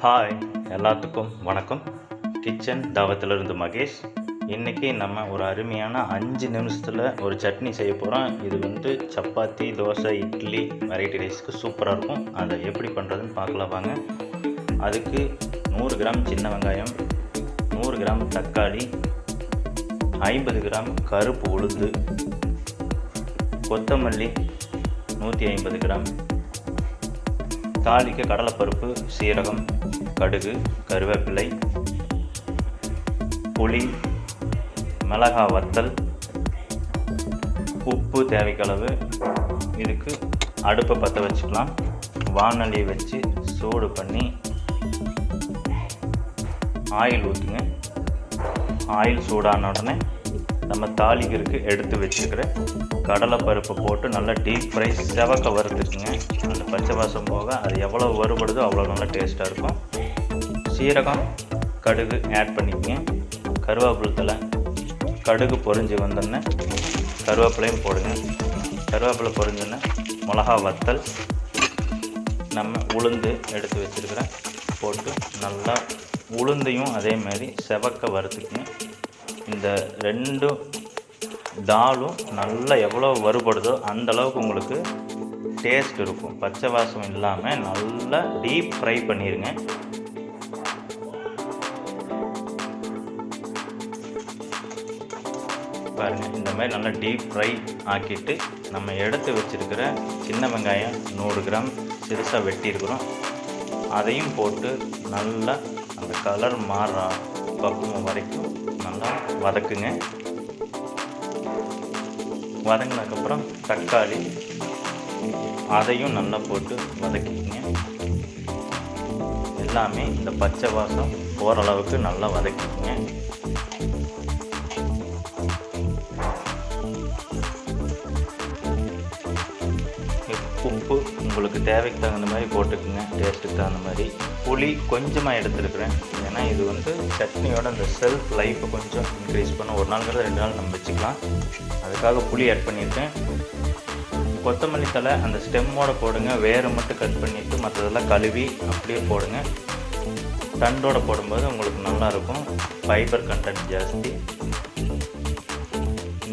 Hi, எல்லாத்துக்கும் வணக்கம். Kitchen தாவத்திலிருந்து Mahesh. இன்றைக்கி நம்ம ஒரு அருமையான 5 நிமிஷத்தில் ஒரு சட்னி செய்ய போகிறோம். இது சப்பாத்தி, தோசை, இட்லி, வெரைட்டி ரைஸ்க்கு சூப்பராக இருக்கும். அதை எப்படி பண்ணுறதுன்னு பார்க்கலாம் வாங்க. அதுக்கு 100 கிராம் சின்ன வெங்காயம், 100 கிராம் தக்காளி, 50 கிராம் கருப்பு உளுந்து, கொத்தமல்லி 150 கிராம், தாளிக்க கடலைப்பருப்பு, சீரகம், கடுகு, கருவேப்பிலை, புளி, மிளகாய் வத்தல், உப்பு தேவைக்களவு. இதுக்கு அடுப்பை பற்ற வச்சுக்கலாம். வானொலி வச்சு சூடு பண்ணி ஆயில் ஊற்றுங்க. ஆயில் சூடான உடனே நம்ம தாளிக்கிறதுக்கு எடுத்து வச்சுக்கிற கடலைப்பருப்பை போட்டு நல்லா டீப் ஃப்ரை செவக்க வறுத்துக்குங்க. அந்த பச்சை வாசம் போக அது எவ்வளோ வறுபடுதோ அவ்வளோ நல்லா டேஸ்ட்டாக இருக்கும். சீரகம், கடுகு ஆட் பண்ணிக்கங்க. கருவேப்பிலை தழை, கடுகு பொரிஞ்சு வந்தோடனே கருவேப்பிலையும் போடுங்க. கருவேப்பிலை பொரிஞ்சோடனே மிளகா வத்தல், நம்ம உளுந்து எடுத்து வச்சுருக்கிறேன் போட்டு நல்லா உளுந்தையும் அதேமாதிரி செவக்க வறுத்துக்குங்க. இந்த 2 தாலும் நல்லா எவ்வளோ வறுபடுதோ அந்தளவுக்கு உங்களுக்கு டேஸ்ட் இருக்கும். பச்சை வாசம் இல்லாமல் நல்லா டீப் ஃப்ரை பண்ணிடுங்க. பாருங்கள், இந்த மாதிரி நல்லா டீப் ஃப்ரை ஆக்கிட்டு நம்ம எடுத்து வச்சுருக்கிற சின்ன வெங்காயம் 100 கிராம் சிறுசாக வெட்டியிருக்கிறோம். அதையும் போட்டு நல்லா அந்த கலர் மாறுற பக்குவம் வரைக்கும் நல்லா வதக்குங்க. வதங்கினதுக்கப்புறம் தக்காளி, அதையும் நல்லா போட்டு வதக்கிங்க. எல்லாமே இந்த பச்சை வாசம் போகிற அளவுக்கு நல்லா வதக்கிங்க. உப்பு உங்களுக்கு தேவைக்கு தகுந்த மாதிரி போட்டுக்குங்க, டேஸ்ட்டுக்கு தகுந்த மாதிரி. புளி கொஞ்சமாக எடுத்துருக்குறேன். ஏன்னா இது சட்னியோட அந்த செல்ஃப் லைஃப்பை கொஞ்சம் இன்க்ரீஸ் பண்ண 1 நாளுங்கிறது 2 நாள் நம்ம வச்சுக்கலாம். அதுக்காக புளி ஆட் பண்ணியிருக்கேன். கொத்தமல்லி தழை அந்த ஸ்டெம்மோடு போடுங்க. வேரை மட்டும் கட் பண்ணிவிட்டு மற்றதெல்லாம் கழுவி அப்படியே போடுங்க. தண்டோடு போடும்போது உங்களுக்கு நல்லாயிருக்கும். ஃபைபர் கண்டென்ட் ஜாஸ்தி,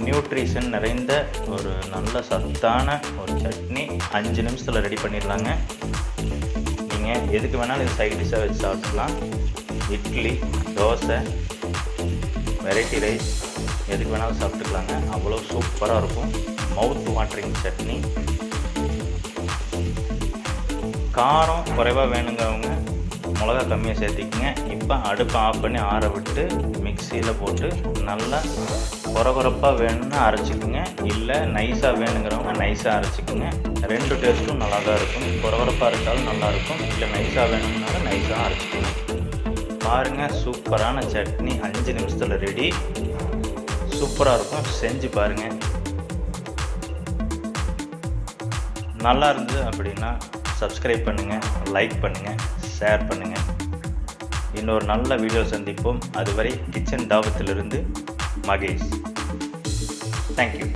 நியூட்ரிஷன் நிறைந்த ஒரு நல்ல சத்தான ஒரு சட்னி 5 நிமிஷத்தில் ரெடி பண்ணிடலாங்க. நீங்கள் எதுக்கு வேணாலும் இது சைட் டிஷ்ஷாக வச்சு சாப்பிட்லாம். இட்லி, தோசை, வெரைட்டி ரைஸ் எதுக்கு வேணாலும் சாப்பிட்டுக்கலாங்க. அவ்வளோ சூப்பராக இருக்கும். மவுத் வாட்டரிங் சட்னி. காரம் குறைவாக வேணுங்கிறவங்க மிளகா கம்மியாக சேர்த்திக்கங்க. இப்போ அடுப்பை ஆஃப் பண்ணி ஆற விட்டு மிக்சியில் போட்டு நல்லா கொரகொரப்பாக வேணும்னா அரைச்சிக்குங்க. இல்லை நைஸாக வேணுங்கிறவங்க நைஸாக அரைச்சிக்குங்க. 2 டேஸ்ட்டும் நல்லா தான் இருக்கும். கொரகொரப்பாக இருந்தாலும் நல்லாயிருக்கும். இல்லை நைஸாக வேணும்னாலும் நைஸாக அரைச்சிக்குங்க. பாருங்கள், சூப்பரான சட்னி 5 நிமிஷத்தில் ரெடி. சூப்பராக இருக்கும். செஞ்சு பாருங்கள். நல்லா இருந்தது அப்படின்னா சப்ஸ்கிரைப் பண்ணுங்கள், லைக் பண்ணுங்கள், ஷேர் பண்ணுங்கள். இன்னொரு நல்ல வீடியோ சந்திப்போம். அதுவரை கிச்சன் தாவத்திலிருந்து மகேஷ். தேங்க்யூ.